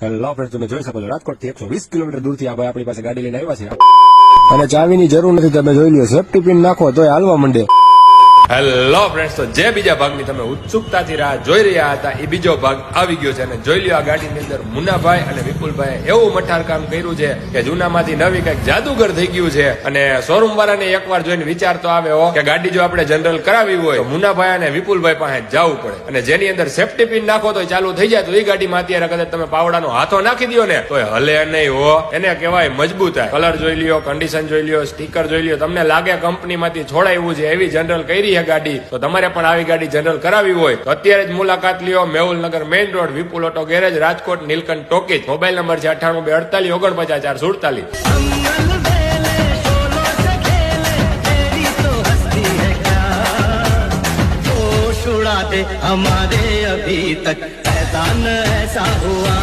Hello friend, તમે જોઈ શકો છો રાજકોટ થી 120 કિલોમીટર દૂરથી આ ભાઈ આપણી પાસે ગાડી લઈને આવ્યા છે અને ચાવીની જરૂર નથી. તમે જોઈ લ્યો, સેફટી પિન નાખો તો હાલવા માંડે. હેલો ફ્રેન્ડ્સ, તો જે બીજા ભાગની તમે ઉત્સુકતાથી રાહ જોઈ રહ્યા હતા એ બીજો ભાગ આવી ગયો છે અને જોઈ લ્યો, આ ગાડીની અંદર મુન્નાભાઈ અને વિપુલભાઈ એવું મઠાર કામ કર્યું છે કે જૂનામાંથી નવી કઈક જાદુગર થઈ ગયું છે. અને શોરૂમ વાળાને એકવાર જોઈને વિચાર તો આવે હો કે ગાડી જો આપણે જનરલ કરાવી હોય તો મુન્નાભાઈ અને વિપુલભાઈ પાસે જવું પડે અને જેની અંદર સેફટી પિન નાખો તો ચાલુ થઈ જાય. તો એ ગાડીમાં અત્યારે કદાચ તમે પાવડાનો હાથો નાખી દો ને તો હલે નહીં હો. એને કહેવાય મજબૂતાઈ. કલર જોઈ લ્યો, કન્ડિશન જોઈ લ્યો, સ્ટીકર જોઈ લ્યો, તમને લાગે કંપનીમાંથી છોડાયું છે એવી જનરલ કરી ગાડી. તો તમારે પણ આવી ગાડી જનરલ કરાવી હોય તો અત્યારે જ મુલાકાત લ્યો. Mehulnagar main road, Vipul auto garage, Rajkot, Nilkanth talkies. Mobile number છે 98 49 447. हमारे अभी तक ऐसा न ऐसा हुआ।